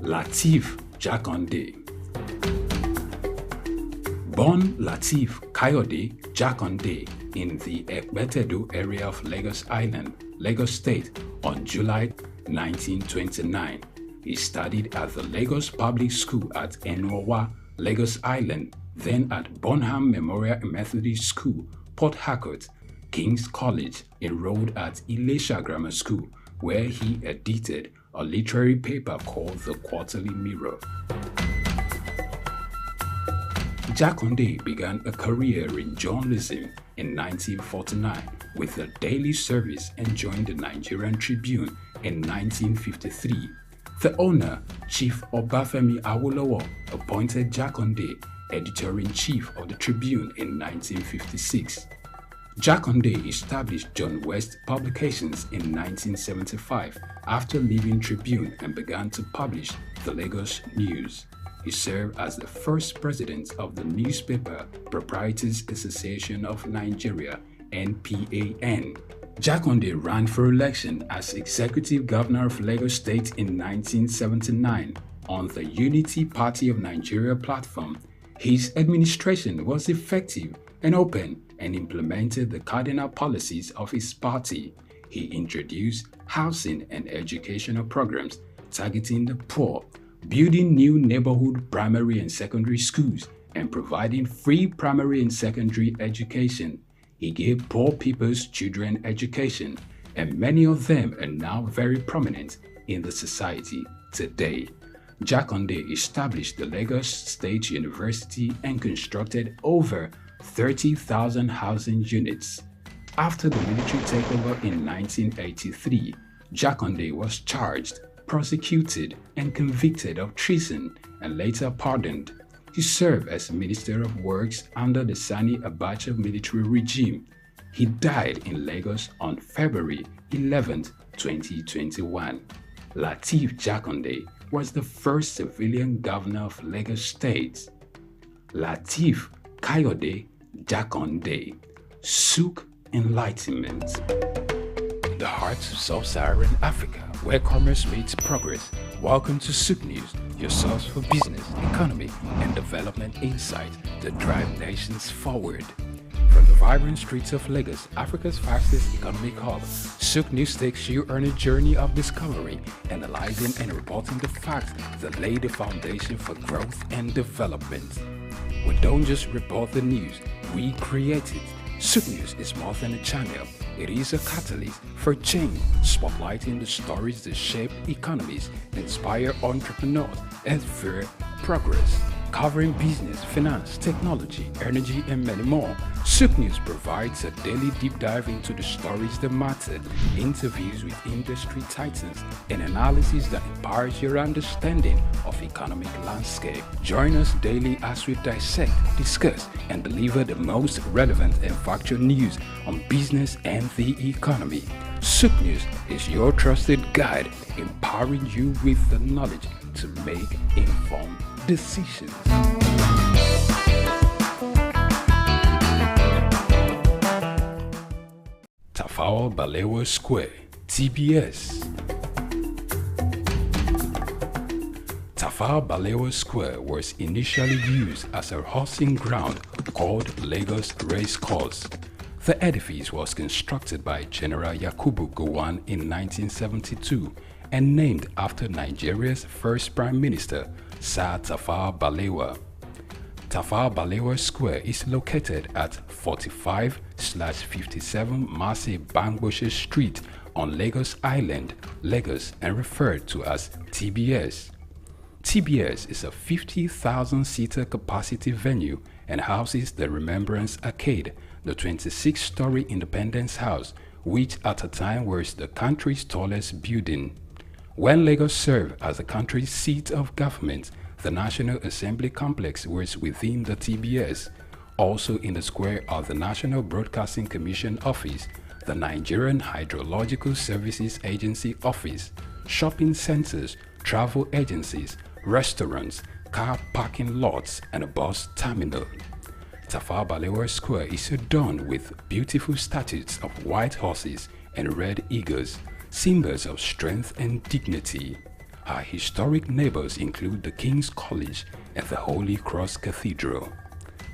Lateef Jakande. Born Lateef Kayode Jakande in the Ekpetedo area of Lagos Island, Lagos State on July 1929. He studied at the Lagos Public School at Enowa, Lagos Island, then at Bonham Memorial Methodist School, Port Harcourt, King's College, enrolled at Ilesha Grammar School, where he edited a literary paper called The Quarterly Mirror. Jakande began a career in journalism in 1949 with a daily service and joined the Nigerian Tribune in 1953. The owner, Chief Obafemi Awolowo, appointed Jakande editor-in-chief of the Tribune in 1956. Jakande established John West Publications in 1975 after leaving Tribune and began to publish the Lagos News. He served as the first president of the Newspaper Proprietors Association of Nigeria, NPAN. Jakande ran for election as executive governor of Lagos State in 1979 on the Unity Party of Nigeria platform. His administration was effective and open and implemented the cardinal policies of his party. He introduced housing and educational programs targeting the poor, building new neighborhood primary and secondary schools, and providing free primary and secondary education. He gave poor people's children education, and many of them are now very prominent in the society today. Jakande established the Lagos State University and constructed over 30,000 housing units. After the military takeover in 1983, Jakande was charged, prosecuted, and convicted of treason and later pardoned. He served as Minister of Works under the Sani Abacha military regime. He died in Lagos on February 11, 2021. Lateef Jakande was the first civilian governor of Lagos State. Lateef Kayode Jakande, SOUQ Enlightenment. The heart of sub-Saharan Africa, where commerce meets progress. Welcome to SOUQ News, your source for business, economy, and development insight that drive nations forward. From the vibrant streets of Lagos, Africa's fastest economic hub, SOUQ News takes you on a journey of discovery, analyzing and reporting the facts that lay the foundation for growth and development. We don't just report the news, we create it. SOUQ News is more than a channel. It is a catalyst for change, spotlighting the stories that shape economies, inspire entrepreneurs, and fuel progress. Covering business, finance, technology, energy, and many more, SOUQ News provides a daily deep dive into the stories that matter, interviews with industry titans, and analysis that empowers your understanding of economic landscape. Join us daily as we dissect, discuss, and deliver the most relevant and factual news on business and the economy. SOUQ News is your trusted guide, empowering you with the knowledge to make informed decisions. Tafawa Balewa Square, TBS. Tafawa Balewa Square was initially used as a horsing ground called Lagos Race Course. The edifice was constructed by General Yakubu Gowon in 1972 and named after Nigeria's first Prime Minister, Sir Tafawa Balewa. Tafawa Balewa Square is located at 45/57 Mase Bangboshe Street on Lagos Island, Lagos, and referred to as TBS. TBS is a 50,000-seater capacity venue and houses the Remembrance Arcade, the 26-story Independence House, which at a time was the country's tallest building. When Lagos served as the country's seat of government, the National Assembly Complex was within the TBS. Also in the square are the National Broadcasting Commission Office, the Nigerian Hydrological Services Agency Office, shopping centers, travel agencies, restaurants, car parking lots, and a bus terminal. Tafawa Balewa Square is adorned with beautiful statues of white horses and red eagles, symbols of strength and dignity. Our historic neighbors include the King's College and the Holy Cross Cathedral.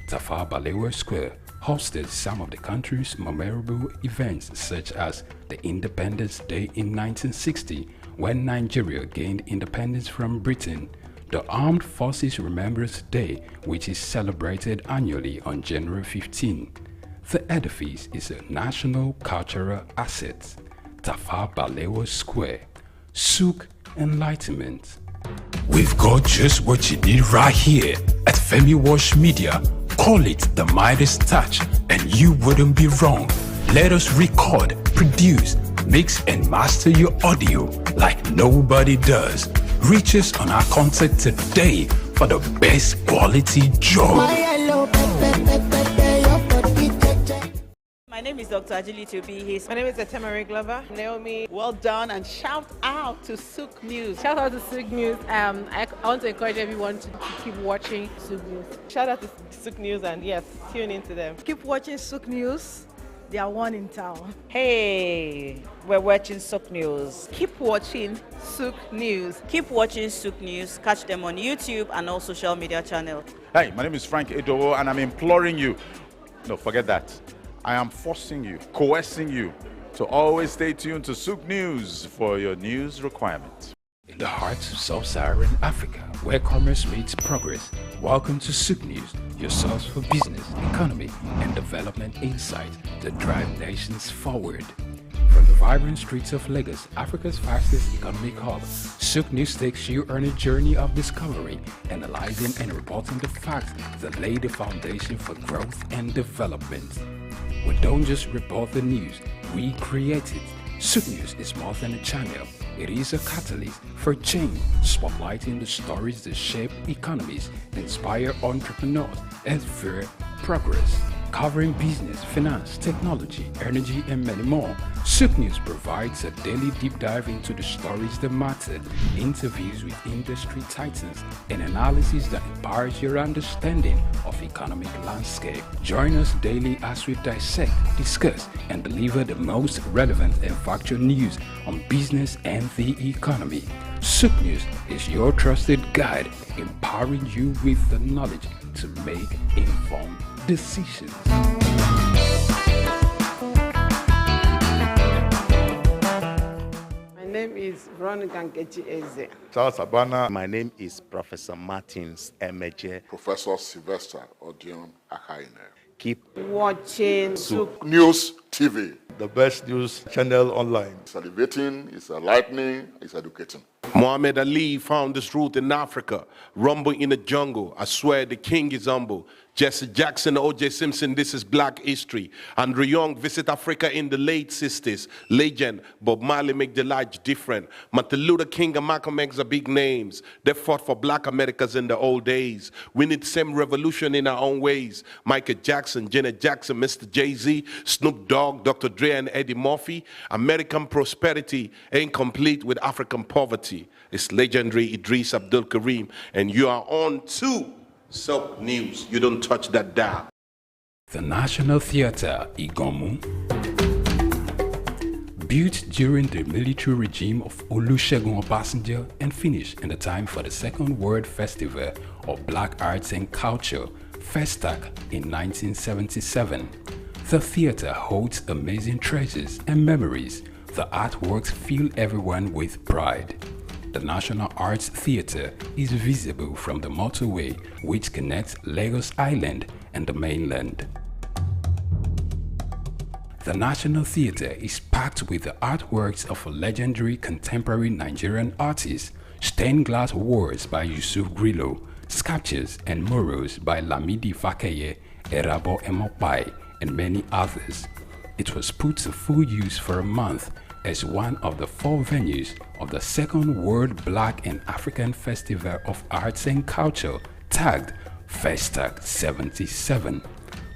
Tafawa Balewa Square hosted some of the country's memorable events, such as the Independence Day in 1960, when Nigeria gained independence from Britain, the Armed Forces Remembrance Day, which is celebrated annually on January 15. The edifice is a national cultural asset. Tafawa Balewa Square, SOUQ Enlightenment. We've got just what you need right here at Femi Wash Media. Call it the Midas Touch, and you wouldn't be wrong. Let us record, produce, mix, and master your audio like nobody does. Reach us on our contact today for the best quality job. My name is Dr. Agility Obi. My name is Etemere Glover. Naomi, well done, and shout out to SOUQ News. Shout out to SOUQ News. I want to encourage everyone to keep watching SOUQ News. Shout out to SOUQ News, and yes, tune into them. Keep watching SOUQ News. They are one in town. Hey, we're watching SOUQ News. Keep watching SOUQ News. Keep watching SOUQ News. Catch them on YouTube and all social media channels. Hey, my name is Frank Edowo, and I'm imploring you. No, forget that. I am forcing you, coercing you to always stay tuned to SOUQ News for your news requirements. In the heart of sub-Saharan Africa, where commerce meets progress, welcome to SOUQ News, your source for business, economy, and development insight that drive nations forward. From the vibrant streets of Lagos, Africa's fastest economic hub, SOUQ News takes you on a journey of discovery, analyzing and reporting the facts that lay the foundation for growth and development. We don't just report the news, we create it. SOUQ News is more than a channel. It is a catalyst for change, spotlighting the stories that shape economies, inspire entrepreneurs, and fuel progress. Covering business, finance, technology, energy, and many more, SOUQ News provides a daily deep dive into the stories that matter, interviews with industry titans, and analysis that empowers your understanding of economic landscape. Join us daily as we dissect, discuss, and deliver the most relevant and factual news on business and the economy. SOUQ News is your trusted guide, empowering you with the knowledge to make informed decisions. My name is Veronica Nkechi Eze. Charles Abana. My name is Professor Martins Emeje. Professor Sylvester Odion Akaine. Keep watching SOUQ News TV. The best news channel online. It's elevating, it's enlightening, it's educating. Muhammad Ali found his root in Africa. Rumble in the jungle. I swear the king is humble. Jesse Jackson, O.J. Simpson, this is black history. Andrew Young visit Africa in the late 60s. Legend, Bob Marley make the life different. Martin Luther King and Malcolm X are big names. They fought for black Americans in the old days. We need same revolution in our own ways. Michael Jackson, Janet Jackson, Mr. Jay-Z, Snoop Dogg, Dr. Dre and Eddie Murphy. American prosperity ain't complete with African poverty. It's legendary Idris Abdul Karim, and you are on to SOUQ News. You don't touch that dial. The National Theatre, Igomu, built during the military regime of Olusegun Obasanjo and finished in the time for the Second World Festival of Black Arts and Culture, FESTAC, in 1977. The theatre holds amazing treasures and memories. The artworks fill everyone with pride. The National Arts Theatre is visible from the motorway which connects Lagos Island and the mainland. The National Theatre is packed with the artworks of legendary contemporary Nigerian artists, stained glass walls by Yusuf Grillo, sculptures and murals by Lamidi Fakeye, Erabo Emopai, and many others. It was put to full use for a month as one of the 4 venues of the Second World Black and African Festival of Arts and Culture, tagged FESTAC 77.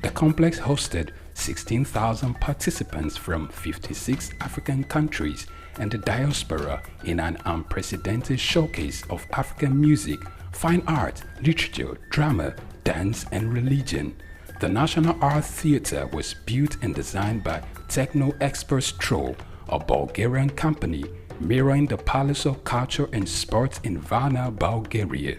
The complex hosted 16,000 participants from 56 African countries and the diaspora in an unprecedented showcase of African music, fine art, literature, drama, dance, and religion. The National Art Theatre was built and designed by Techno Expert Stroll, a Bulgarian company, mirroring the Palace of Culture and Sports in Varna, Bulgaria.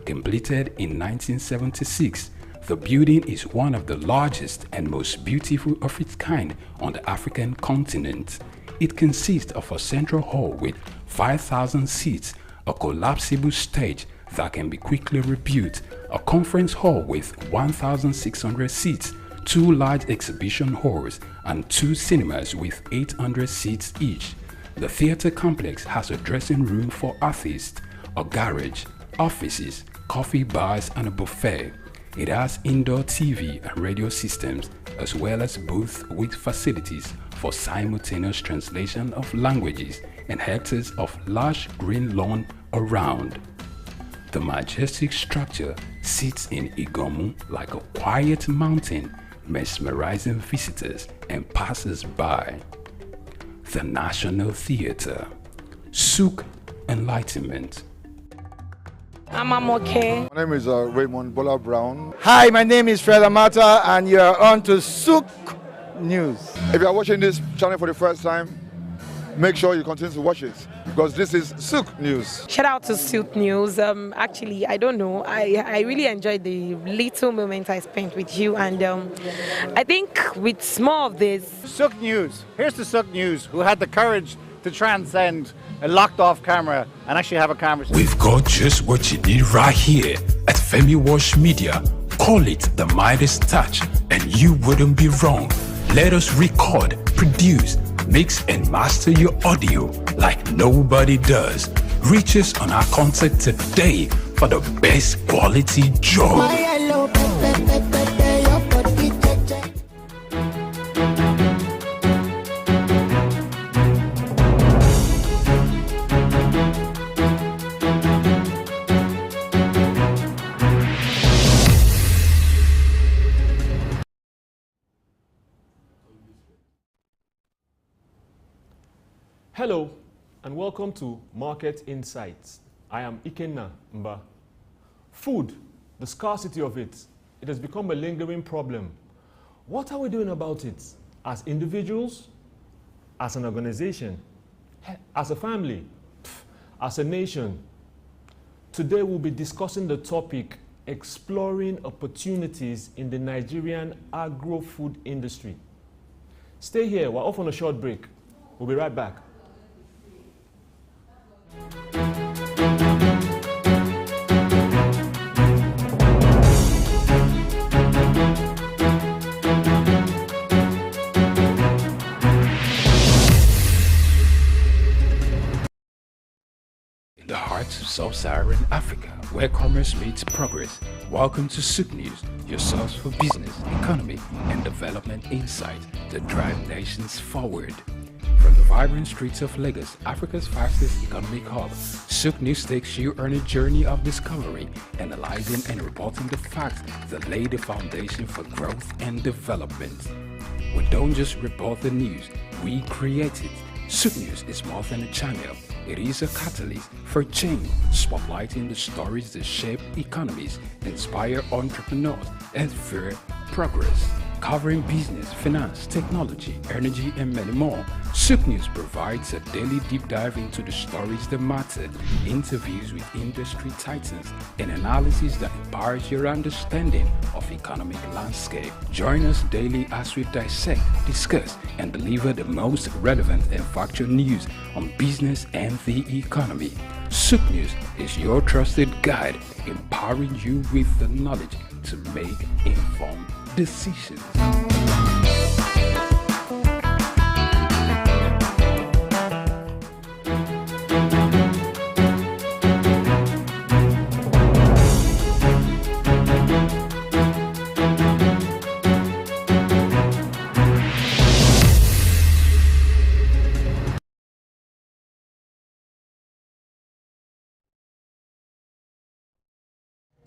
Completed in 1976, the building is one of the largest and most beautiful of its kind on the African continent. It consists of a central hall with 5,000 seats, a collapsible stage that can be quickly rebuilt, a conference hall with 1,600 seats, 2 large exhibition halls, and 2 cinemas with 800 seats each. The theater complex has a dressing room for artists, a garage, offices, coffee bars, and a buffet. It has indoor TV and radio systems, as well as booths with facilities for simultaneous translation of languages and hectares of large green lawn around. The majestic structure sits in Igomu like a quiet mountain, mesmerizing visitors and passers-by. The National Theatre, SOUQ Enlightenment. I'm okay. My name is Raymond Bola Brown. Hi, my name is Fred Amata, and you are on to SOUQ News. If you are watching this channel for the first time, make sure you continue to watch it because this is SOUQ News. Shout out to SOUQ News. Actually, I don't know. I really enjoyed the little moment I spent with you, and I think with more of this. SOUQ News. Here's the SOUQ News, who had the courage to transcend a locked-off camera and actually have a conversation. We've got just what you need right here at Femi Wash Media. Call it the Midas Touch, and you wouldn't be wrong. Let us record, produce, mix, and master your audio like nobody does. Reach us on our contact today for the best quality job. Hello and welcome to Market Insights. I am Ikenna Mba. Food, the scarcity of it, it has become a lingering problem. What are we doing about it as individuals, as an organization, as a family, as a nation? Today we'll be discussing the topic exploring opportunities in the Nigerian agro-food industry. Stay here, we're off on a short break. We'll be right back. In the heart of sub-Saharan Africa, where commerce meets progress. Welcome to SOUQ News, your source for business, economy, and development insight that drive nations forward. From the vibrant streets of Lagos, Africa's fastest economic hub, SOUQ News takes you on a journey of discovery, analyzing and reporting the facts that lay the foundation for growth and development. We don't just report the news, we create it. SOUQ News is more than a channel. It is a catalyst for change, spotlighting the stories that shape economies, inspire entrepreneurs, and fuel progress. Covering business, finance, technology, energy, and many more, SOUQ News provides a daily deep dive into the stories that matter, interviews with industry titans, and analysis that empowers your understanding of economic landscape. Join us daily as we dissect, discuss, and deliver the most relevant and factual news on business and the economy. SOUQ News is your trusted guide, empowering you with the knowledge to make informed decisions.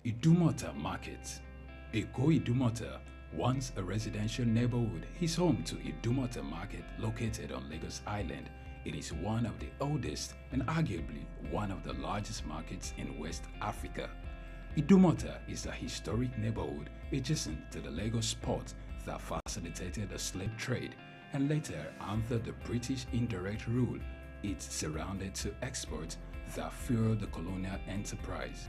Idumota Market. Eko Idumota, once a residential neighborhood, is home to Idumota Market located on Lagos Island. It is one of the oldest and arguably one of the largest markets in West Africa. Idumota is a historic neighborhood adjacent to the Lagos port that facilitated the slave trade and later under the British indirect rule it surrounded to export that fueled the colonial enterprise.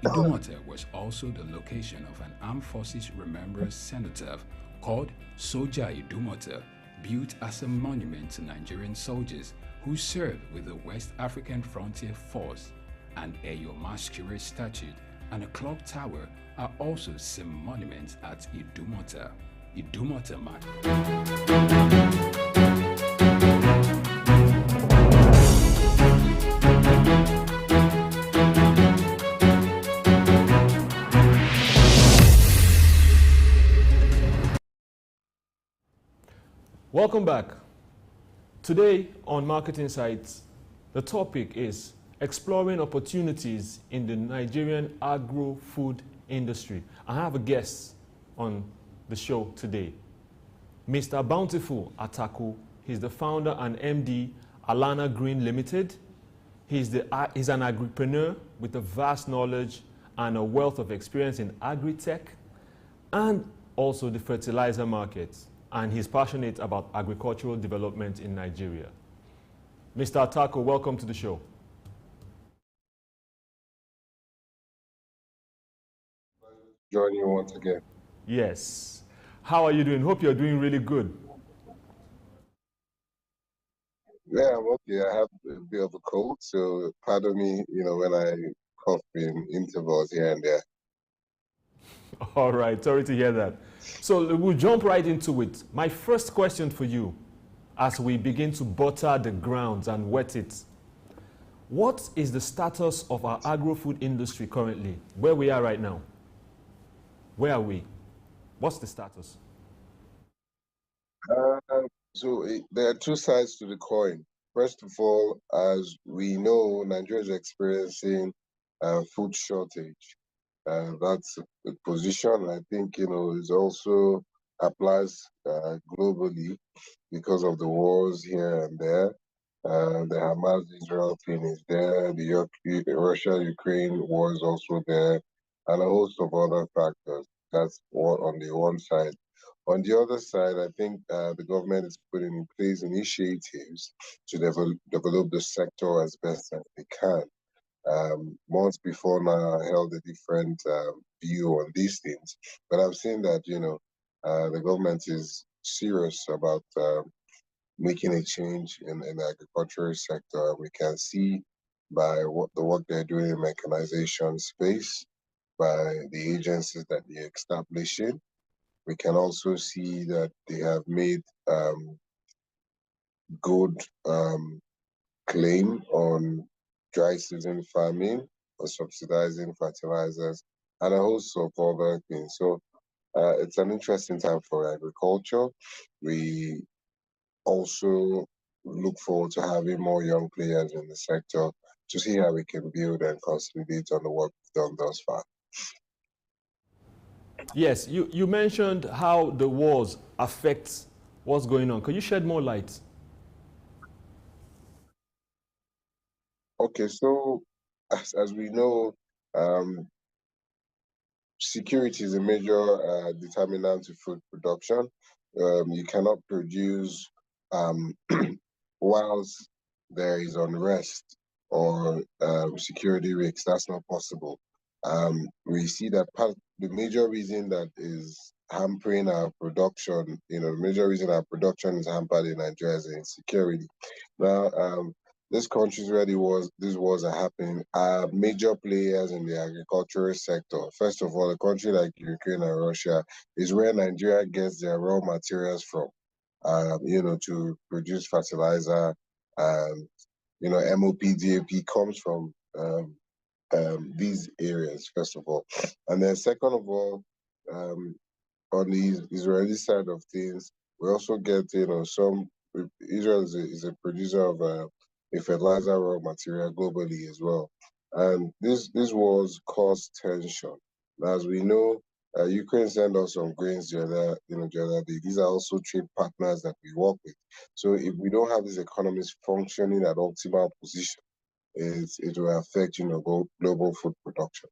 Idumota was also the location of an Armed Forces Remembrance Cenotaph called Soja Idumota, built as a monument to Nigerian soldiers who served with the West African Frontier Force. An Eyo Masquerade statue and a clock tower are also some monuments at Idumota. Idumota man. Welcome back. Today on Market Insights, the topic is exploring opportunities in the Nigerian agro-food industry. I have a guest on the show today, Mr. Bountiful Ataku. He's the founder and MD, Alana Green Limited. He's an agripreneur with a vast knowledge and a wealth of experience in agri-tech and also the fertilizer market. And he's passionate about agricultural development in Nigeria. Mr. Ataku, welcome to the show. Join you once again. Yes. How are you doing? Hope you're doing really good. Yeah, I'm okay. I have a bit of a cold, so pardon me, when I cough in intervals here and there. All right, sorry to hear that. So we'll jump right into it. My first question for you, as we begin to butter the grounds and wet it, what is the status of our agro-food industry currently? Where we are right now? Where are we? What's the status? There are two sides to the coin. First of all, as we know, Nigeria is experiencing food shortage. That's a position I think, is also applies globally because of the wars here and there. The Hamas-Israel thing is there. The Russia-Ukraine war is also there, and a host of other factors. That's on the one side. On the other side, I think the government is putting in place initiatives to develop the sector as best as they can. Months before now, I held a different view on these things, but I've seen that the government is serious about making a change in the agricultural sector. We can see by the work they're doing in mechanization space, by the agencies that they're establishing. We can also see that they have made good claim on dry season farming or subsidizing fertilizers and a host of other things. So it's an interesting time for agriculture. We also look forward to having more young players in the sector to see how we can build and consolidate on the work we've done thus far. Yes, you mentioned how the wars affect what's going on. Could you shed more light? Okay, so as we know, security is a major determinant to food production. You cannot produce whilst there is unrest or security risks. That's not possible. We see that the major reason that is hampering our production, the major reason our production is hampered in Nigeria is insecurity. Now, this countries where these wars are happening are major players in the agricultural sector. First of all, a country like Ukraine and Russia is where Nigeria gets their raw materials from, to produce fertilizer. MOP, DAP comes from these areas, first of all. And then second of all, on the Israeli side of things, we also get, Israel is a producer of a fertilizer raw material globally as well. And this wars cause tension. As we know, Ukraine sent us some grains the other day. These are also trade partners that we work with. So if we don't have these economies functioning at optimal position, it will affect, global food production.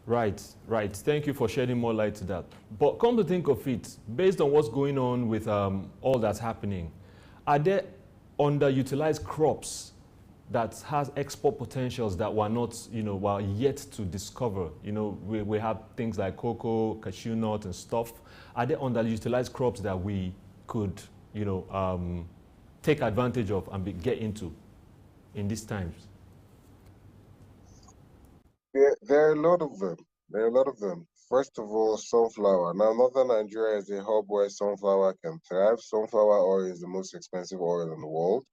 Right. Thank you for shedding more light to that. But come to think of it, based on what's going on with all that's happening, are there underutilized crops that has export potentials that we're not, were yet to discover? We have things like cocoa, cashew nut and stuff. Are there underutilized crops that we could, take advantage of and get into in these times? There are a lot of them. There are a lot of them. First of all, sunflower. Now, northern Nigeria is a hub where sunflower can thrive. Sunflower oil is the most expensive oil in the world.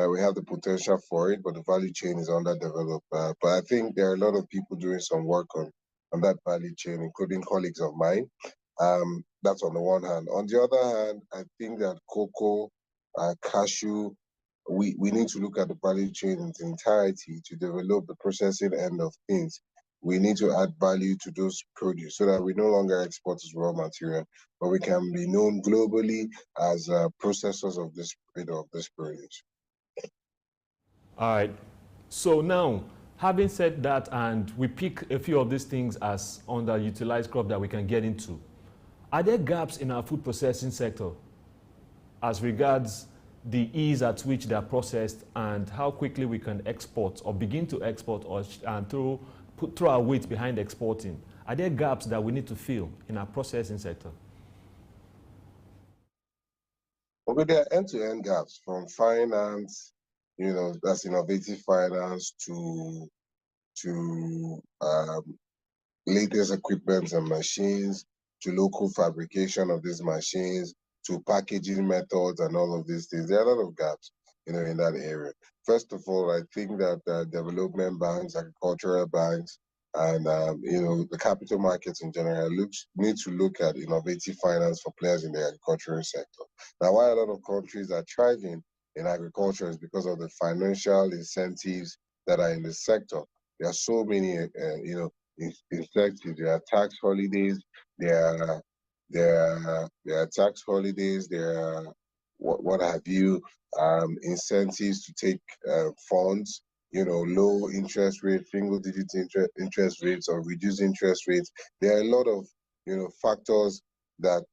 We have the potential for it, but the value chain is underdeveloped. But I think there are a lot of people doing some work on that value chain, including colleagues of mine. That's on the one hand. On the other hand, I think that cocoa, cashew, we need to look at the value chain in its entirety to develop the processing end of things. We need to add value to those produce so that we no longer export as raw material, but we can be known globally as processors of this produce. All right. So now, having said that, and we pick a few of these things as underutilized crop that we can get into, are there gaps in our food processing sector as regards the ease at which they are processed and how quickly we can export or begin to export and throw our weight behind exporting? Are there gaps that we need to fill in our processing sector? Okay, there are end-to-end gaps from finance, that's innovative finance, to latest equipment and machines, to local fabrication of these machines, to packaging methods and all of these things. There are a lot of gaps, in that area. First of all, I think that development banks, agricultural banks, and the capital markets in general need to look at innovative finance for players in the agricultural sector. Now, why a lot of countries are thriving in agriculture is because of the financial incentives that are in the sector. There are so many, incentives. There are tax holidays. There are tax holidays. There are what have you, incentives to take funds, low interest rates, single-digit interest rates, or reduced interest rates. There are a lot of, factors that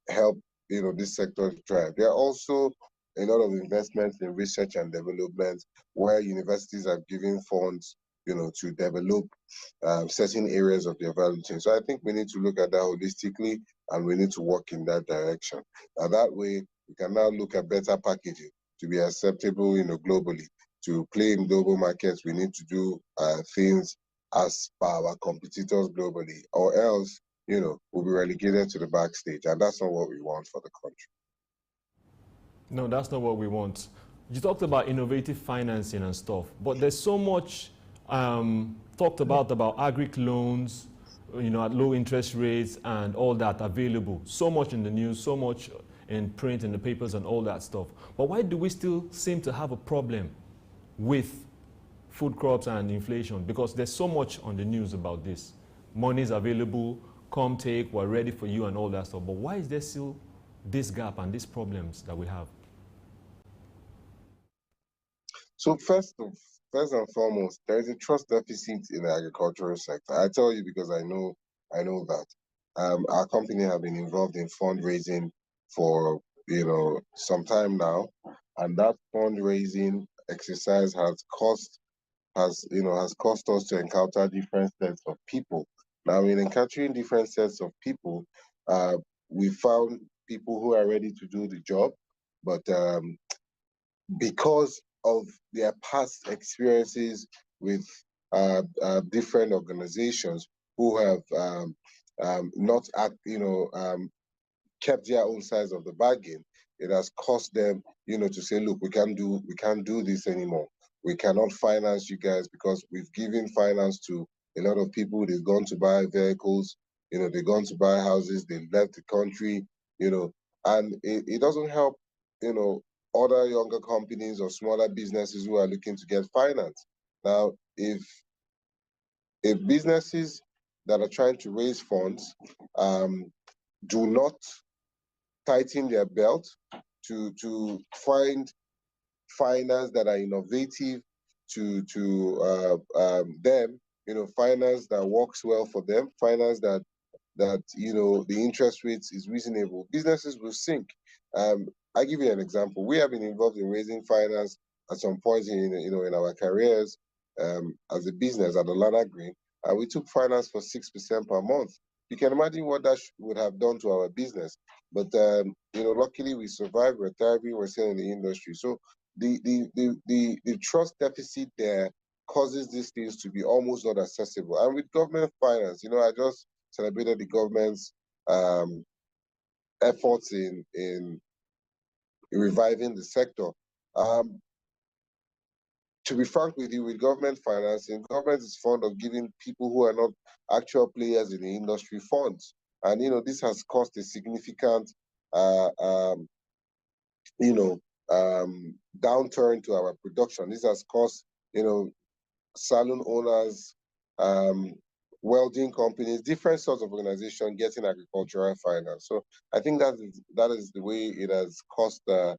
help, this sector thrive. There are also a lot of investments in research and development where universities are giving funds, to develop certain areas of their value chain. So I think we need to look at that holistically, and we need to work in that direction. Now that way, we can now look at better packaging to be acceptable, globally. To play in global markets, we need to do things as per our competitors globally, or else, we'll be relegated to the backstage, and that's not what we want for the country. No, that's not what we want. You talked about innovative financing and stuff, but there's so much talked about agri loans, at low interest rates and all that available. So much in the news, so much in print, in the papers and all that stuff. But why do we still seem to have a problem with food crops and inflation? Because there's so much on the news about this. Money is available, come take, we're ready for you and all that stuff. But why is there still this gap and these problems that we have? So first and foremost, there is a trust deficit in the agricultural sector. I tell you because I know that. Our company have been involved in fundraising for some time now, and that fundraising exercise has cost us to encounter different sets of people. Now, in encountering different sets of people, we found people who are ready to do the job, but because of their past experiences with different organizations who have not kept their own size of the bargain, it has cost them, to say, look, we can't do this anymore. We cannot finance you guys because we've given finance to a lot of people. They've gone to buy vehicles, they've gone to buy houses, they've left the country, and it doesn't help, other younger companies or smaller businesses who are looking to get finance. Now, if businesses that are trying to raise funds do not tighten their belt to find finance that are innovative to them, finance that works well for them, finance that the interest rates is reasonable, businesses will sink. I give you an example. We have been involved in raising finance at some point in our careers as a business at Alana Green, and we took finance for 6% per month. You can imagine what that would have done to our business. But luckily we survived. We're thriving. We're still in the industry. So the trust deficit there causes these things to be almost not accessible. And with government finance, I just celebrated the government's efforts in reviving the sector. To be frank with you, with government financing, government is fond of giving people who are not actual players in the industry funds. And, this has caused a significant, downturn to our production. This has caused, salon owners, welding companies, different sorts of organizations getting agricultural finance. So I think that is the way it has posed a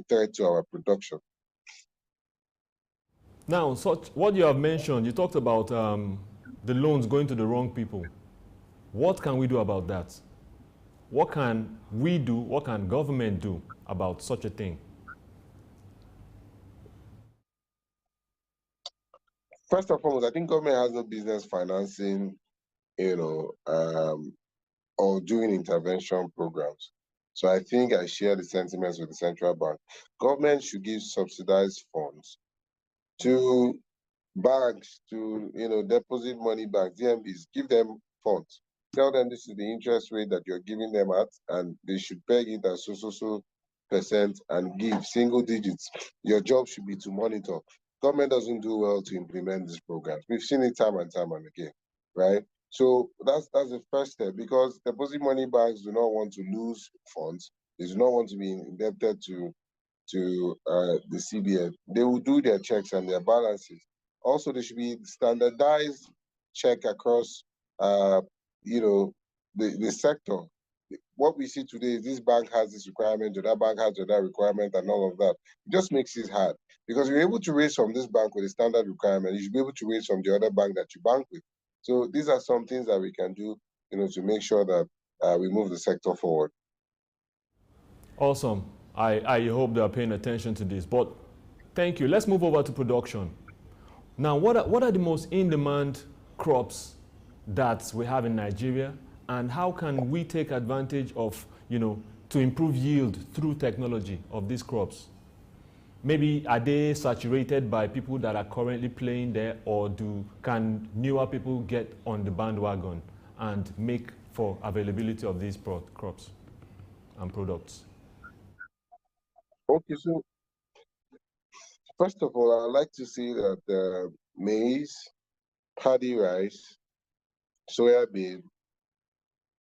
threat to our production. Now, what you have mentioned, you talked about the loans going to the wrong people. What can we do about that? What can we do, what can government do about such a thing? First and foremost, I think government has no business financing, or doing intervention programs. So I think I share the sentiments with the central bank. Government should give subsidized funds to banks, to deposit money banks, DMBs, give them funds. Tell them this is the interest rate that you're giving them at, and they should peg it at so percent and give single digits. Your job should be to monitor. Government doesn't do well to implement these programs. We've seen it time and again, right? So that's the first step, because deposit money banks do not want to lose funds. They do not want to be indebted to the CBN. They will do their checks and their balances. Also, there should be standardized check across, the sector. What we see today is this bank has this requirement, or that bank has that requirement, and all of that. It just makes it hard, because you're able to raise from this bank with a standard requirement. You should be able to raise from the other bank that you bank with. So these are some things that we can do, to make sure that we move the sector forward. Awesome. I hope they are paying attention to this. But thank you. Let's move over to production. Now, what are the most in-demand crops that we have in Nigeria, and how can we take advantage of, to improve yield through technology of these crops? Maybe are they saturated by people that are currently playing there, or can newer people get on the bandwagon and make for availability of these crops and products? Okay, so first of all, I'd like to see that maize, paddy rice, soya bean,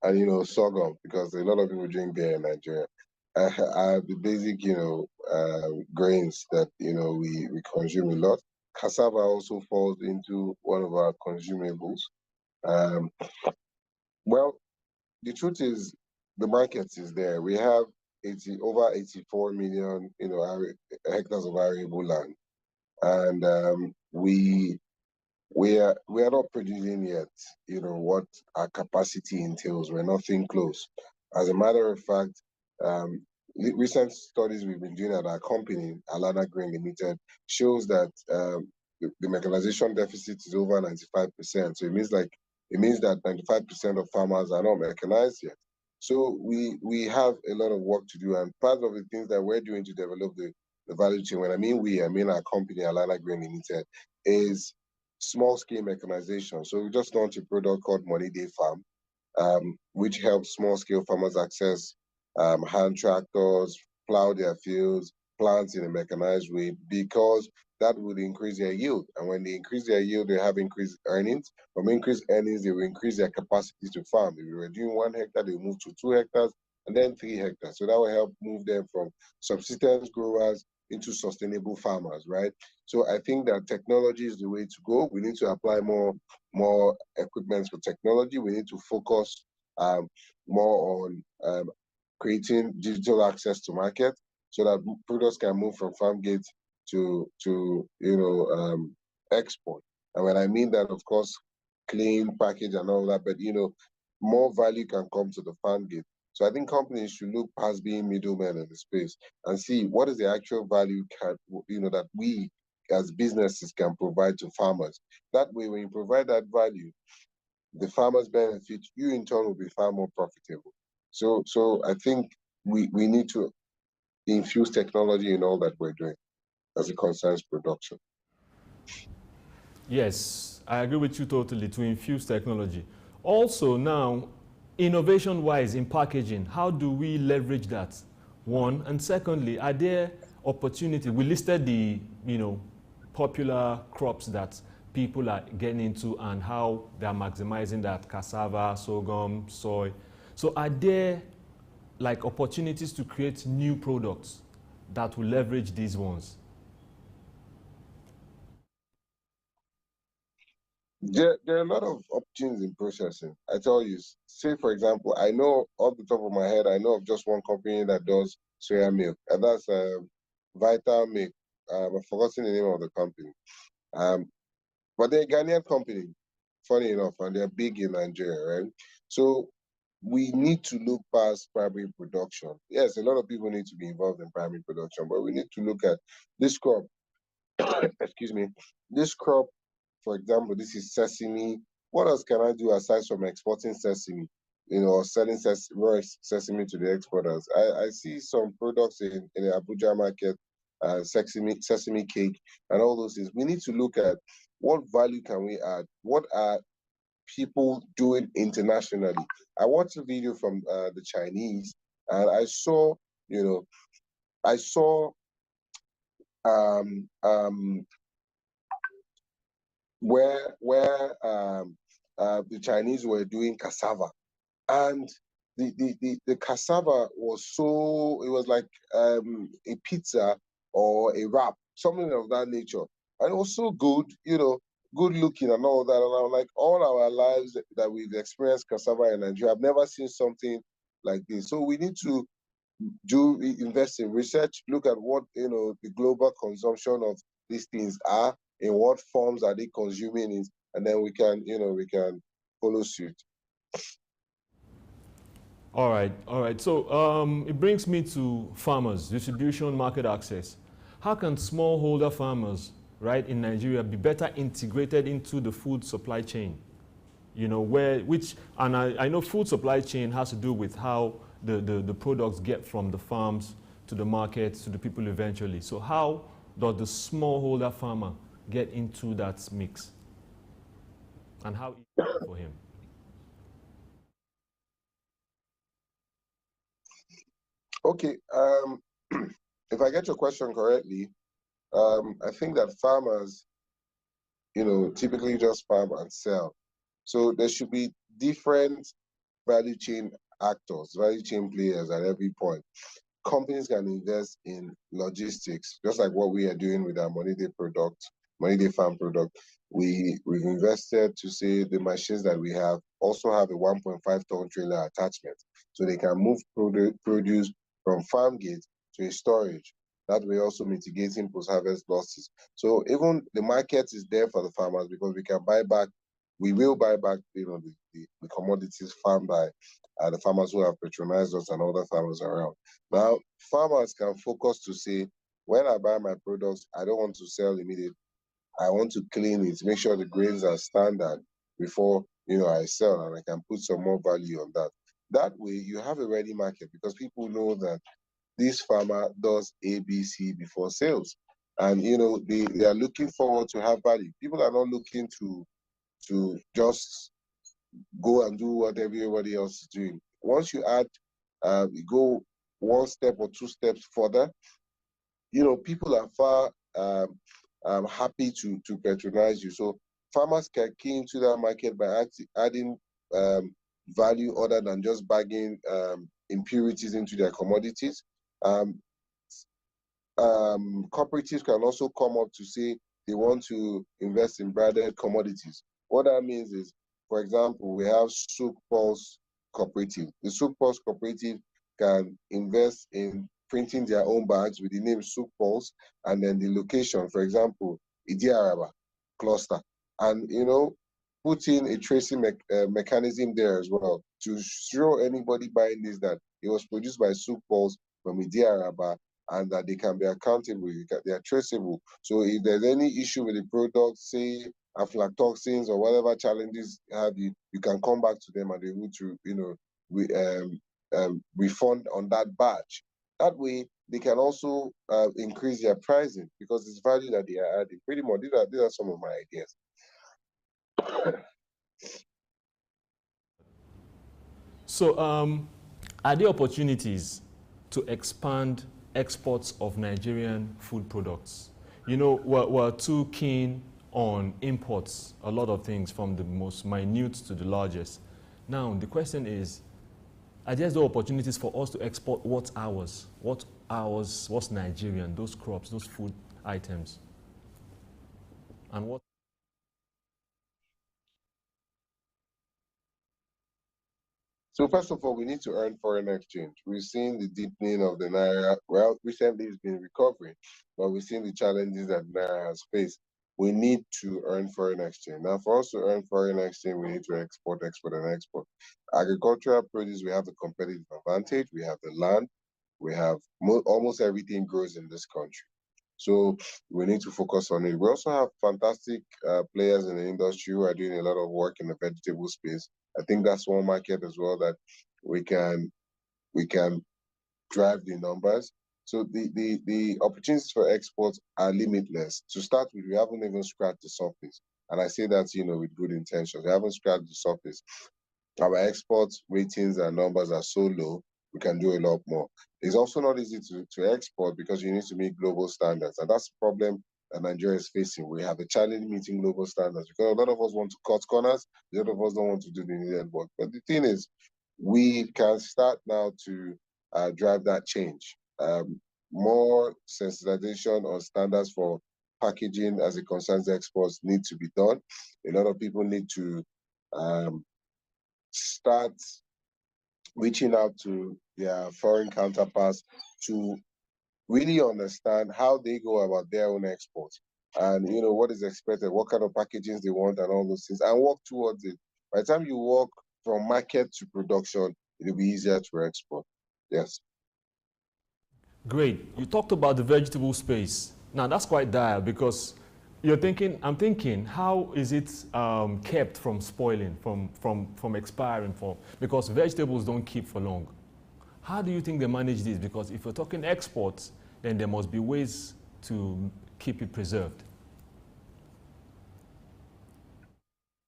and sorghum, because a lot of people drink beer in Nigeria, are the basic grains that we consume a lot. Cassava also falls into one of our consumables. Well, the truth is, the market is there. We have over 84 million hectares of arable land, and we are not producing yet, what our capacity entails. We're nothing close. As a matter of fact, recent studies we've been doing at our company, Alana Green Limited, shows that the mechanization deficit is over 95%. So it means that 95% of farmers are not mechanized yet. So we have a lot of work to do, and part of the things that we're doing to develop the value chain, when I mean our company, Alana Green Limited, is small-scale mechanization. So we just launched a product called Money Day Farm, which helps small-scale farmers access hand tractors, plow their fields, plant in a mechanized way, because that would increase their yield. And when they increase their yield, they have increased earnings. From increased earnings, they will increase their capacity to farm. If we were doing 1 hectare, they will move to 2 hectares and then 3 hectares. So that will help move them from subsistence growers into sustainable farmers, right? So I think that technology is the way to go. We need to apply more equipment for technology. We need to focus more on creating digital access to market, so that products can move from farm gate to export. And when I mean that, of course, clean package and all that, but more value can come to the farm gate. So I think companies should look past being middlemen in the space and see what is the actual value that we as businesses can provide to farmers. That way, when you provide that value, the farmers benefit, you in turn will be far more profitable. So I think we need to infuse technology in all that we're doing as it concerns production. Yes, I agree with you totally, to infuse technology. Also now, innovation-wise in packaging, how do we leverage that? One, and secondly, are there opportunities? We listed the, popular crops that people are getting into and how they are maximizing that: cassava, sorghum, soy. So are there like opportunities to create new products that will leverage these ones? There are a lot of opportunities in processing. I tell you, say for example, I know off the top of my head, I know of just one company that does soya milk, and that's Vital Milk. I've forgotten the name of the company. But they're a Ghanaian company, funny enough, and they're big in Nigeria, right? So we need to look past primary production. Yes, a lot of people need to be involved in primary production, but we need to look at this crop. Excuse me, this crop, for example, this is sesame. What else can I do aside from exporting sesame, or selling raw sesame to the exporters? I see some products in the Abuja market, sesame cake, and all those things. We need to look at what value can we add? What are people doing internationally? I watched a video from the Chinese, and I saw, where the Chinese were doing cassava, and the cassava was it was like a pizza or a wrap, something of that nature, and it was so good, good looking and all that. And I'm like, all our lives that we've experienced cassava in Nigeria, I've never seen something like this. So we need to invest in research, look at what the global consumption of these things are, in what forms are they consuming it, and then we can follow suit. All right. So it brings me to farmers, distribution, market access. How can smallholder farmers, right, in Nigeria be better integrated into the food supply chain? I know food supply chain has to do with how the products get from the farms to the markets to the people eventually. So how does the smallholder farmer get into that mix? And how easy is it for him? Okay, if I get your question correctly, I think that farmers, typically just farm and sell. So there should be different value chain actors, value chain players at every point. Companies can invest in logistics, just like what we are doing with our Money Day farm product. We've invested to say the machines that we have also have a 1.5 ton trailer attachment, so they can move produce from farm gate to a storage. That way also mitigating post-harvest losses. So even the market is there for the farmers, because we will buy back the commodities farmed by the farmers who have patronized us and other farmers around. Now, farmers can focus to say, when I buy my products, I don't want to sell immediately. I want to clean it, make sure the grains are standard before I sell, and I can put some more value on that. That way, you have a ready market, because people know that this farmer does ABC before sales, and they are looking forward to have value. People are not looking to just go and do what everybody else is doing. Once you go one step or two steps further, people are far happy to patronize you. So farmers can key into that market by adding value other than just bagging impurities into their commodities. Cooperatives can also come up to say they want to invest in branded commodities. What that means is, for example, we have SOUQ Pulse Cooperative. The SOUQ Pulse Cooperative can invest in printing their own bags with the name SOUQ Pulse, and then the location, for example, Idiaraba cluster, and put in a tracing mechanism there as well. to show anybody buying this that it was produced by SOUQ Pulse from Idi Araba, and that they can be accountable, they are traceable. So if there's any issue with the product, say aflatoxins or whatever challenges have you can come back to them and they're able to, refund on that batch. That way, they can also increase their pricing because it's value that they are adding. Pretty much, these are some of my ideas. So, are there opportunities to expand exports of Nigerian food products? You know, we're too keen on imports, a lot of things from the most minute to the largest. Now, the question is, are there no opportunities for us to export what's ours? What's Nigerian, those crops, those food items? And what? So first of all, we need to earn foreign exchange. We've seen the deepening of the Naira. Well, recently it's been recovering, but we've seen the challenges that Naira has faced. We need to earn foreign exchange. Now, for us to earn foreign exchange, we need to export, and export. Agricultural produce, we have the competitive advantage. We have the land. We have almost everything grows in this country. So we need to focus on it. We also have fantastic players in the industry who are doing a lot of work in the vegetable space. I think that's one market as well that we can drive the numbers. So the opportunities for exports are limitless. To start with, we haven't even scratched the surface. And I say that, with good intentions. We haven't scratched the surface. Our export ratings and numbers are so low, we can do a lot more. It's also not easy to export because you need to meet global standards. And that's the problem that Nigeria is facing. We have a challenge meeting global standards because a lot of us want to cut corners, a lot of us don't want to do the needed work. But the thing is, we can start now to drive that change. More sensitization on standards for packaging as it concerns exports need to be done. A lot of people need to start reaching out to their foreign counterparts to really understand how they go about their own exports and what is expected, what kind of packaging they want and all those things, and work towards it. By the time you work from market to production, it'll be easier to export. Yes. Great. You talked about the vegetable space. Now that's quite dire because I'm thinking, how is it kept from spoiling, from expiring? Because vegetables don't keep for long. How do you think they manage this? Because if you're talking exports, then there must be ways to keep it preserved.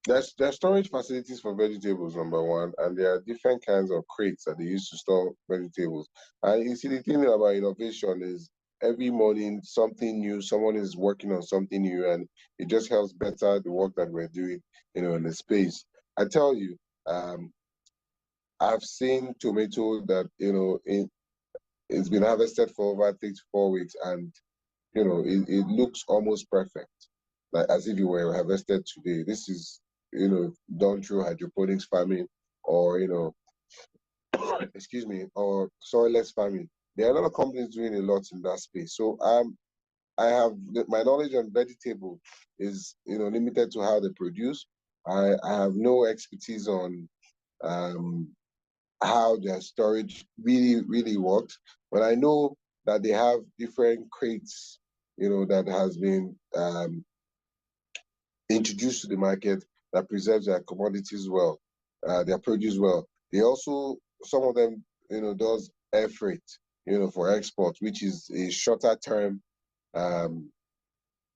There's storage facilities for vegetables, number one, and there are different kinds of crates that they use to store vegetables. And you see, the thing about innovation is every morning something new, someone is working on something new, and it just helps better the work that we're doing, in the space. I tell you, I've seen tomato that, it's been harvested for over 3 to 4 weeks, and, it looks almost perfect, like as if it were harvested today. This is, done through hydroponics farming or, excuse me, or soilless farming. There are a lot of companies doing a lot in that space. So I have my knowledge on vegetable is limited to how they produce. I have no expertise on how their storage really works, but I know that they have different crates, that has been introduced to the market that preserves their commodities well, their produce well. They also, some of them, does air freight, for export, which is a shorter term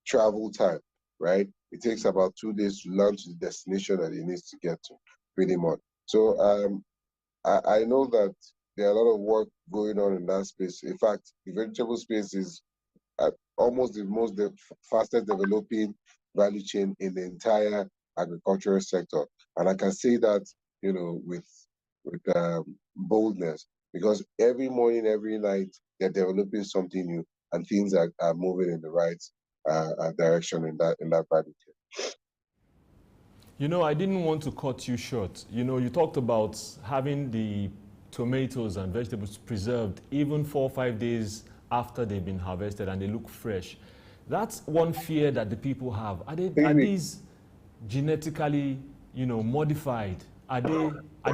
travel time, right? It takes about 2 days to land to the destination that it needs to get to, pretty much. So I know that there are a lot of work going on in that space. In fact, the vegetable space is almost the fastest developing value chain in the entire agricultural sector. And I can say that, with boldness, because every morning, every night, they're developing something new and things are moving in the right direction in that value chain. I didn't want to cut you short. You talked about having the tomatoes and vegetables preserved even 4 or 5 days after they've been harvested and they look fresh. That's one fear that the people have. Are these genetically, modified are they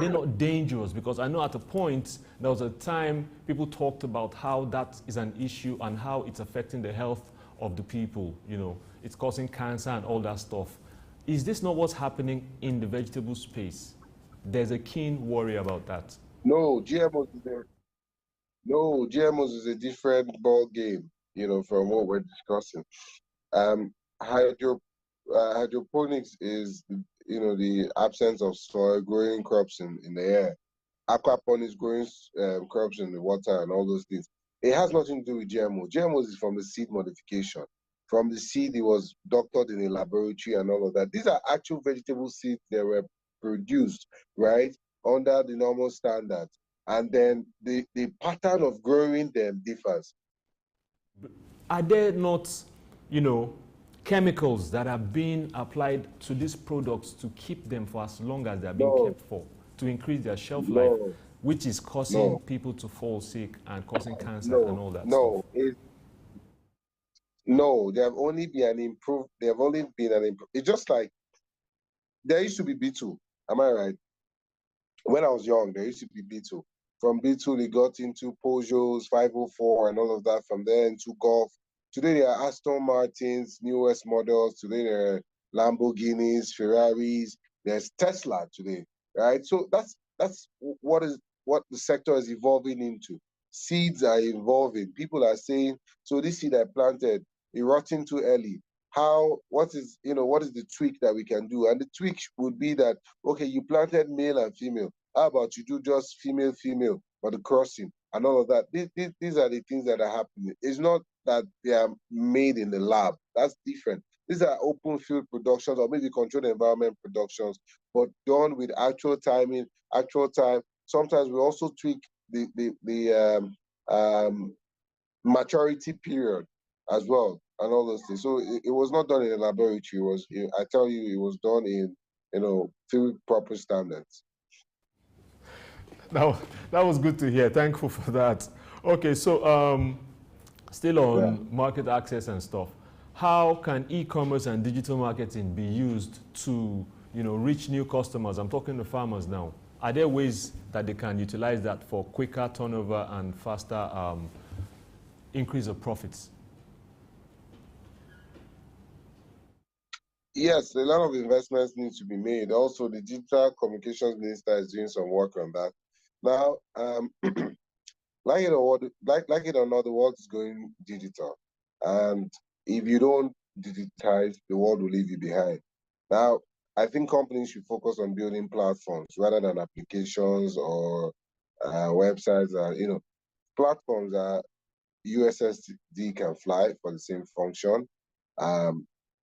not dangerous? Because I know at a point, there was a time people talked about how that is an issue and how it's affecting the health of the people. You know, it's causing cancer and all that stuff. Is this not what's happening in the vegetable space? There's a keen worry about that. No, GMOs is a different ball game, you know, from what we're discussing. Um, hydroponics is, you know, the absence of soil, growing crops in the air. Aquaponics, growing crops in the water and all those things. It has nothing to do with GMO. GMOs is from the seed modification. From the seed, it was doctored in a laboratory and all of that. These are actual vegetable seeds that were produced, right, under the normal standards. And then the pattern of growing them differs. Are there not, you know, chemicals that are being applied to these products to keep them for as long as they're being kept for, to increase their shelf life, which is causing people to fall sick and causing cancer and all that stuff? No, they have only been an improved. They have only been an improved. It's just like there used to be B2. Am I right? When I was young, there used to be B2. From B2, they got into Peugeots, 504, and all of that. From there into Golf. Today, there are Aston Martins, newest models. Today, there are Lamborghinis, Ferraris. There's Tesla today, right? So that's what the sector is evolving into. Seeds are evolving. People are saying, so this seed I planted, it rotting too early. What is the tweak that we can do? And the tweak would be that, okay, you planted male and female. How about you do just female, or the crossing and all of that? These are the things that are happening. It's not that they are made in the lab. That's different. These are open field productions or maybe controlled environment productions, but done with actual timing, actual time. Sometimes we also tweak the maturity period as well and all those things. So it was not done in a laboratory. I tell you, it was done in, you know, field proper standards. That was good to hear. Thankful for that. Okay, so still on market access and stuff. How can e-commerce and digital marketing be used to, you know, reach new customers? I'm talking to farmers now. Are there ways that they can utilize that for quicker turnover and faster increase of profits? Yes, a lot of investments need to be made. Also, the digital communications minister is doing some work on that. Now, like it or not, the world is going digital. And if you don't digitize, the world will leave you behind. Now, I think companies should focus on building platforms rather than applications or websites. You know, platforms are USSD can fly for the same function.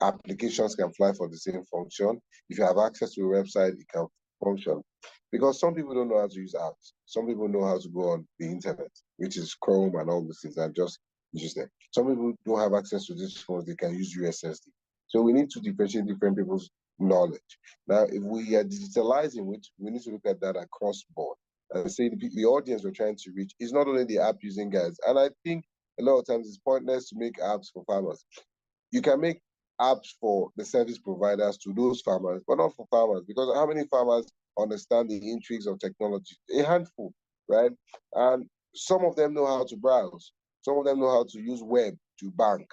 Applications can fly for the same function. If you have access to a website, it can function. Because some people don't know how to use apps. Some people know how to go on the internet, which is Chrome and all those things, and just use them. Some people don't have access to these phones, they can use USSD. So we need to differentiate different people's knowledge. Now, if we are digitalizing, we need to look at that across board and say the audience we're trying to reach is not only the app using guys. And I think a lot of times it's pointless to make apps for farmers. You can make apps for the service providers to those farmers, but not for farmers, because how many farmers understand the intrigues of technology? A handful, right? And some of them know how to browse. Some of them know how to use web to bank.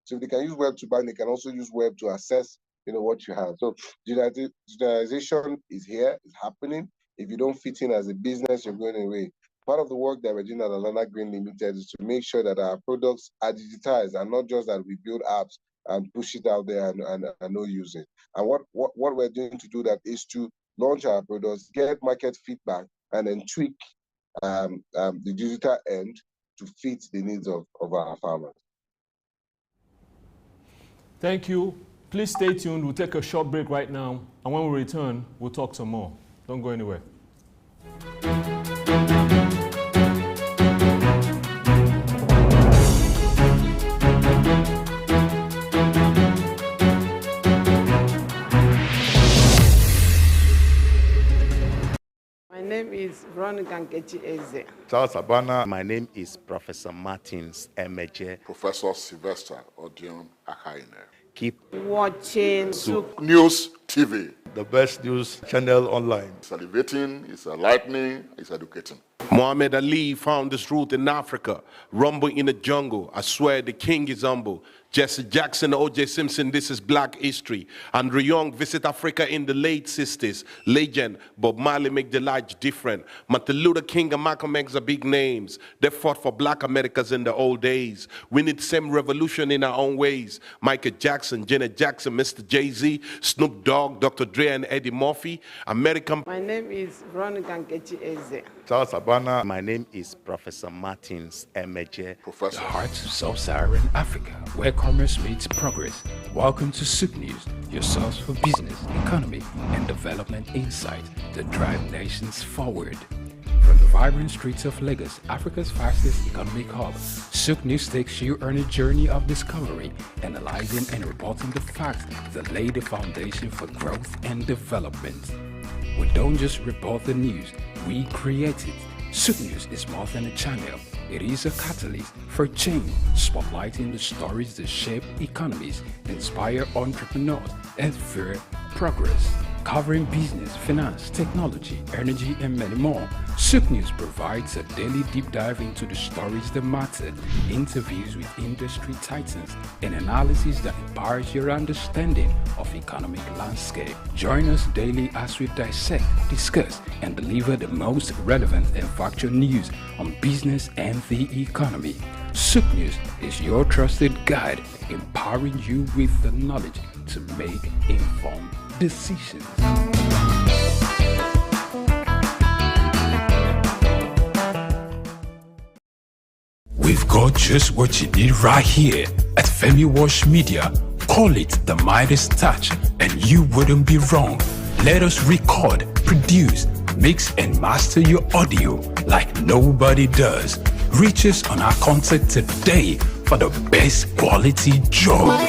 So if they can use web to bank, they can also use web to assess, you know, what you have. So digitalization is here, it's happening. If you don't fit in as a business, you're going away. Part of the work that we're doing at Alana Green Limited is to make sure that our products are digitized and not just that we build apps and push it out there and no use it. And what we're doing to do that is to launch our products, get market feedback, and then tweak the digital end to fit the needs of our farmers. Thank you. Please stay tuned. We'll take a short break right now. And when we return, we'll talk some more. Don't go anywhere. My name is Ron Gankechi Eze. Charles Abana. My name is Professor Martins Emeje. Professor Sylvester Odion Akaine. Keep watching SOUQ News TV. the best news channel online. It's elevating, it's enlightening, it's educating. Muhammad Ali found his root in Africa. Rumble in the jungle. I swear the king is humble. Jesse Jackson, O.J. Simpson, this is black history. Andrew Young visit Africa in the late 60s. Legend, Bob Marley make the life different. Martin Luther King and Malcolm X are big names. They fought for black Americans in the old days. We need same revolution in our own ways. Michael Jackson, Janet Jackson, Mr. Jay-Z, Snoop Dogg, Dr. Dre and Eddie Murphy. American. My name is Ron Gankechi Eze. Charles Abana. My name is Professor Martins Emeje. Professor. The heart of sub-Saharan Africa, where commerce meets progress. Welcome to SOUQ News, your source for business, economy, and development insight that drive nations forward. From the vibrant streets of Lagos, Africa's fastest economic hub, SOUQ News takes you on a journey of discovery, analyzing and reporting the facts that lay the foundation for growth and development. We don't just report the news, we create it. SOUQ News is more than a channel. It is a catalyst for change, spotlighting the stories that shape economies, inspire entrepreneurs, and fuel progress. Covering business, finance, technology, energy, and many more, SOUQ News provides a daily deep dive into the stories that matter, interviews with industry titans, and analysis that empowers your understanding of economic landscape. Join us daily as we dissect, discuss, and deliver the most relevant and factual news on business and the economy. SOUQ News is your trusted guide, empowering you with the knowledge to make informed decisions. We've got just what you need right here at Femi Wash Media. Call it the Midas Touch, and you wouldn't be wrong. Let us record, produce, mix, and master your audio like nobody does. Reach us on our contact today for the best quality job.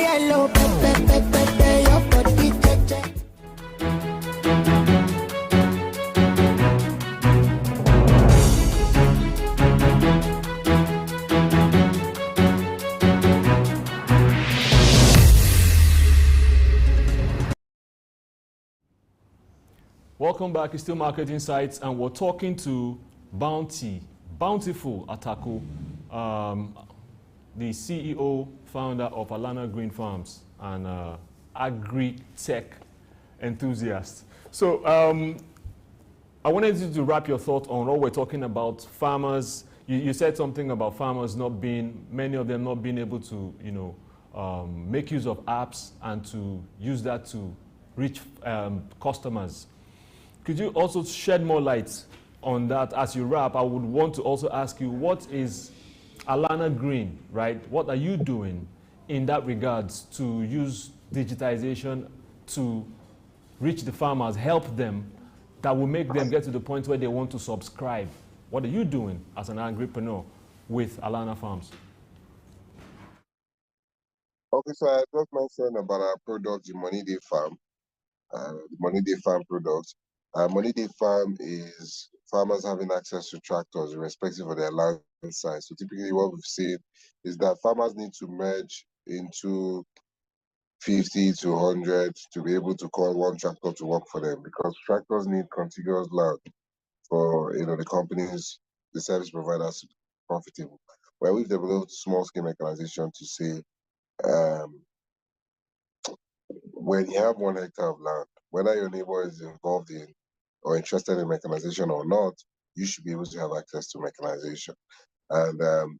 Welcome back. It's still Market Insights, and we're talking to Bountiful Ataku, the CEO, founder of Alana Green Farms, and agri-tech enthusiast. So I wanted you to wrap your thoughts on what we're talking about. Farmers, you said something about farmers not being, many of them not being able to, make use of apps and to use that to reach customers. Could you also shed more light on that as you wrap? I would want to also ask you, what is Alana Green, right? What are you doing in that regards to use digitization to reach the farmers, help them, that will make them get to the point where they want to subscribe? What are you doing as an agripreneur with Alana Farms? Okay, so I just mentioned about our product, the Money Day Farm, the Money Day Farm product. Money Day Farm is farmers having access to tractors irrespective of their land size. So typically what we've seen is that farmers need to merge into 50 to 100 to be able to call one tractor to work for them, because tractors need contiguous land for the companies, the service providers to be profitable. Where we've developed small scale mechanization to say when you have 1 hectare of land, whether your neighbor is involved in or interested in mechanization or not, you should be able to have access to mechanization. And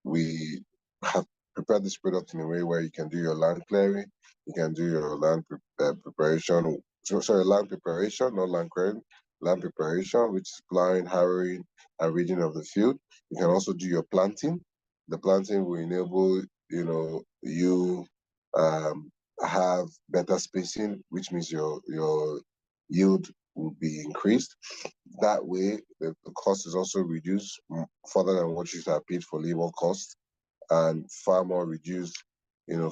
we have prepared this product in a way where you can do your land clearing, you can do your land preparation, land preparation, not land clearing, land preparation, which is plowing, harrowing, and weeding of the field. You can also do your planting. The planting will enable, you have better spacing, which means your yield will be increased. That way, the cost is also reduced further than what you should have paid for labor costs, and far more reduced,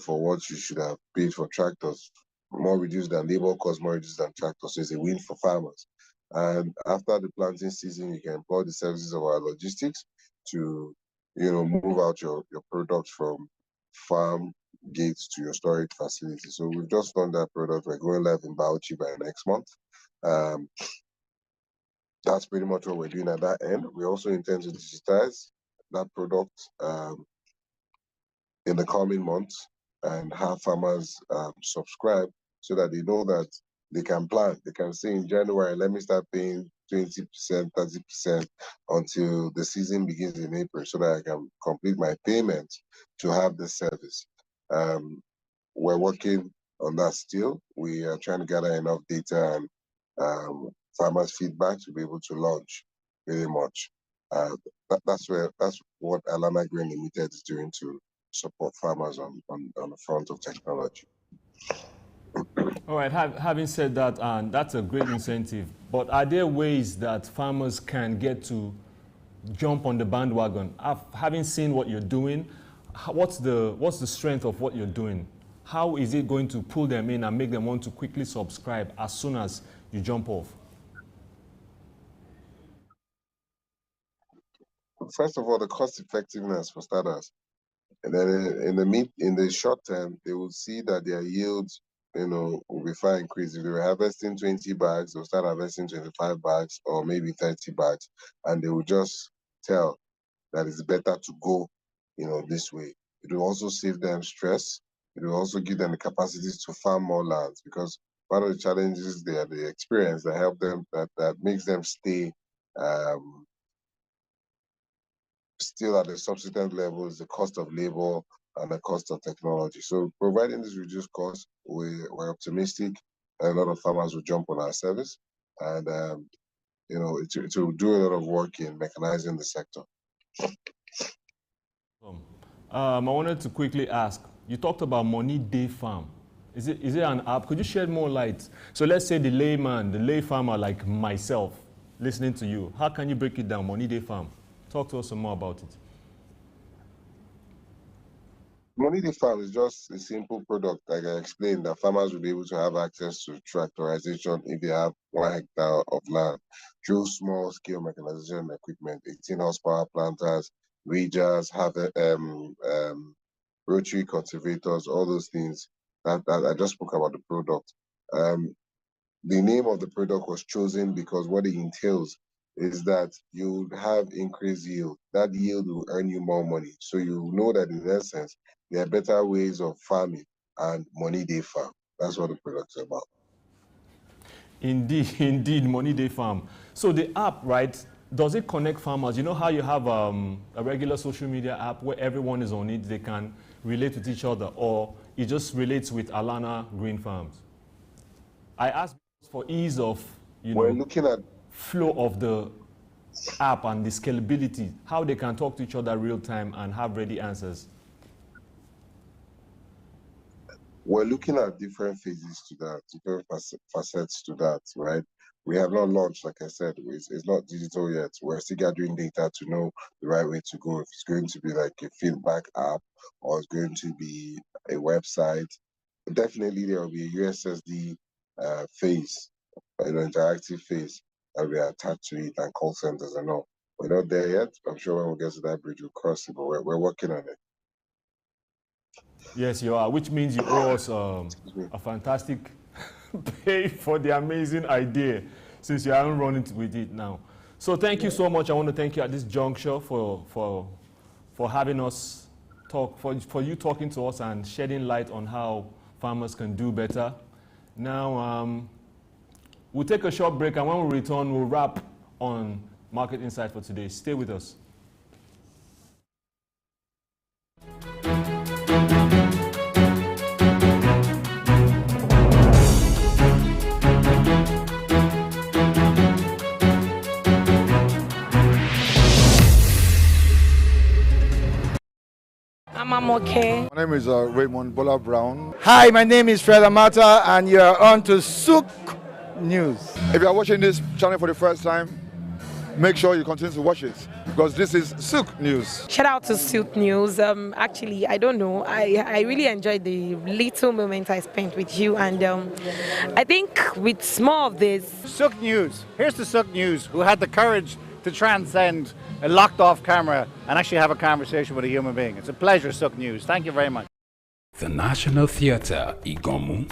for what you should have paid for tractors. More reduced than labor costs, more reduced than tractors. So it's a win for farmers. And after the planting season, you can employ the services of our logistics to, move out your product from farm gates to your storage facility. So we've just done that product. We're going live in Bauchi by next month. That's pretty much what we're doing at that end. We also intend to digitize that product in the coming months and have farmers subscribe so that they know that they can plan. They can say in January, let me start paying 20%, 30% until the season begins in April so that I can complete my payment to have this service. We're working on that still. We are trying to gather enough data and farmers' feedback to be able to launch very much. That's what Alana Grain Limited is doing to support farmers on the front of technology. All right, having said that, and that's a great incentive, but are there ways that farmers can get to jump on the bandwagon? Having seen what you're doing, what's the strength of what you're doing? How is it going to pull them in and make them want to quickly subscribe as soon as you jump off? First of all, the cost effectiveness for starters. And then in the short term, they will see that their yields, will be far increased. If they were harvesting 20 bags, they'll start harvesting 25 bags or maybe 30 bags, and they will just tell that it's better to go, this way. It will also save them stress. It will also give them the capacities to farm more lands, because one of the challenges they experience that help them, that makes them stay still at the subsistence level is the cost of labor and the cost of technology. So providing this reduced cost, we're optimistic a lot of farmers will jump on our service, and it will do a lot of work in mechanizing the sector. I wanted to quickly ask, you talked about Money Day Farm. Is it an app? Could you shed more light? So let's say the lay farmer like myself, listening to you, how can you break it down, Money Day Farm? Talk to us some more about it. Money Day Farm is just a simple product, like I explained, that farmers will be able to have access to tractorization if they have 1 hectare of land through small-scale mechanization equipment, 18 horsepower planters, weeders, rotary cultivators, all those things that I just spoke about the product. The name of the product was chosen because what it entails is that you have increased yield. That yield will earn you more money. So you know that in essence, there are better ways of farming, and Money Day Farm. That's what the product's about. Indeed, Money Day Farm. So the app, right, does it connect farmers? You know how you have a regular social media app where everyone is on it, they can relate with each other, or it just relates with Alana Green Farms? I asked for ease of, We're looking at flow of the app and the scalability, how they can talk to each other real time and have ready answers. We're looking at different phases to that, different facets to that, right? We have not launched, like I said, it's not digital yet. We're still gathering data to know the right way to go. If it's going to be like a feedback app or it's going to be a website, definitely there will be a USSD phase, interactive phase that we attach to it, and call centers and all. We're not there yet. I'm sure when we get to that bridge, we'll cross it, but we're working on it. Yes, you are, which means you owe us a fantastic pay for the amazing idea, since you haven't run it with it now. So thank you so much. I want to thank you at this juncture for having us talk, for you talking to us and shedding light on how farmers can do better. Now, we'll take a short break, and when we return, we'll wrap on Market Insight for today. Stay with us. I'm okay. My name is Raymond Bola Brown. Hi, my name is Fred Amata, and you're on to SOUQ News. If you are watching this channel for the first time, make sure you continue to watch it, because this is SOUQ News. Shout out to SOUQ News. Actually, I don't know. I really enjoyed the little moment I spent with you, and I think with more of this. SOUQ News. Here's the SOUQ News, who had the courage to transcend a locked off camera and actually have a conversation with a human being. It's a pleasure, SOUQ News. Thank you very much. The National Theatre, Igomu,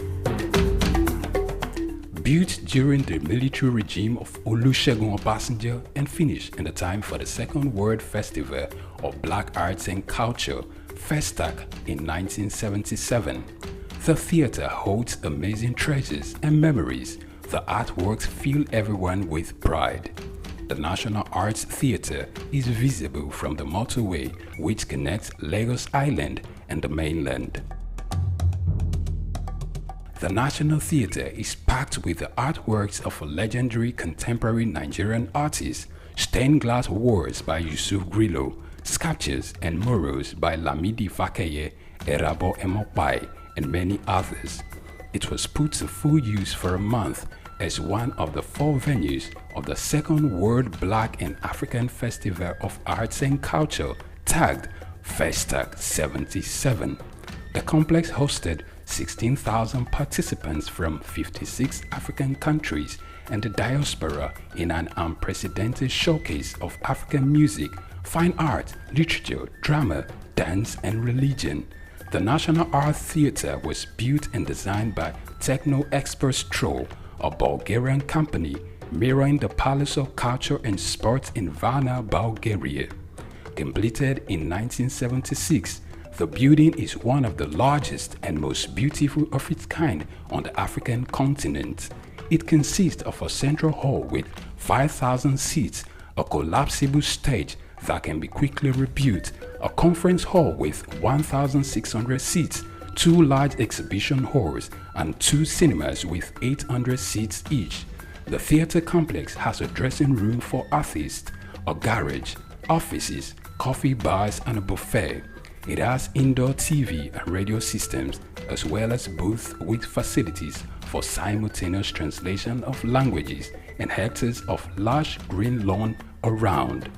built during the military regime of Olusegun Obasanjo and finished in the time for the Second World Festival of Black Arts and Culture, SOUQ, in 1977. The theatre holds amazing treasures and memories. The artworks fill everyone with pride. The National Arts Theatre is visible from the motorway which connects Lagos Island and the mainland. The National Theatre is packed with the artworks of a legendary contemporary Nigerian artist, stained glass walls by Yusuf Grillo, sculptures and murals by Lamidi Fakeye, Erabo Emopai, and many others. It was put to full use for a month as one of the 4 venues of the Second World Black and African Festival of Arts and Culture, tagged SOUQ 77. The complex hosted 16,000 participants from 56 African countries and the diaspora in an unprecedented showcase of African music, fine art, literature, drama, dance, and religion. The National Art Theatre was built and designed by Techno Expert Stroll, a Bulgarian company mirroring the Palace of Culture and Sports in Varna, Bulgaria. Completed in 1976, the building is one of the largest and most beautiful of its kind on the African continent. It consists of a central hall with 5,000 seats, a collapsible stage that can be quickly rebuilt, a conference hall with 1,600 seats, 2 large exhibition halls, and 2 cinemas with 800 seats each. The theatre complex has a dressing room for artists, a garage, offices, coffee bars, and a buffet. It has indoor TV and radio systems, as well as booths with facilities for simultaneous translation of languages and hectares of large green lawn around.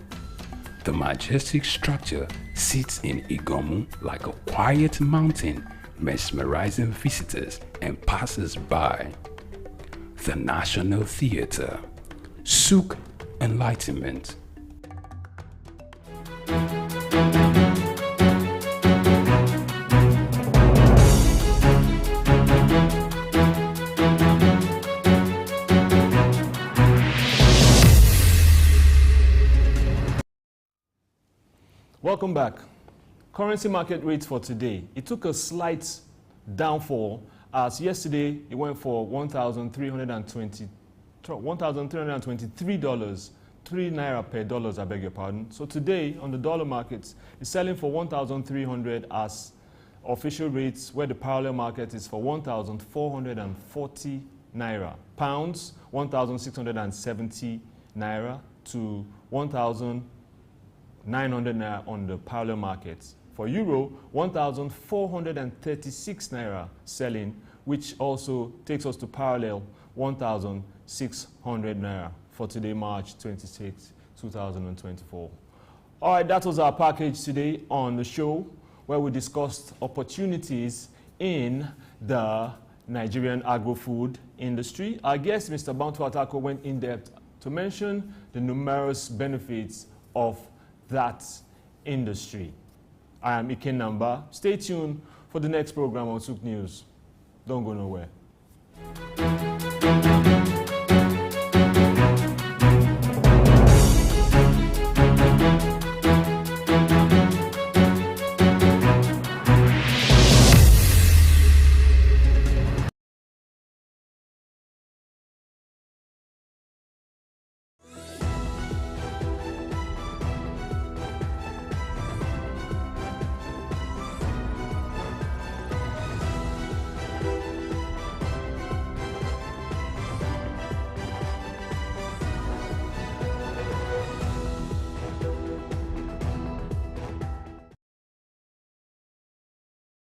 The majestic structure sits in Igomu like a quiet mountain, mesmerizing visitors and passers-by. The National Theatre, SOUQ Enlightenment. Welcome back. Currency market rates for today. It took a slight downfall as yesterday it went for $1,323, 3 naira per dollars, I beg your pardon. So today on the dollar markets, it's selling for 1,300 as official rates, where the parallel market is for 1,440 naira. Pounds, 1,670 naira to 1,900 naira on the parallel markets. For euro, 1,436 naira selling, which also takes us to parallel 1,600 naira for today, March 26, 2024. All right, that was our package today on the show, where we discussed opportunities in the Nigerian agro-food industry. Our guest, Mr. Bantu Atako, went in depth to mention the numerous benefits of that industry. I am Iken Namba. Stay tuned for the next program on SOUQ News. Don't go nowhere.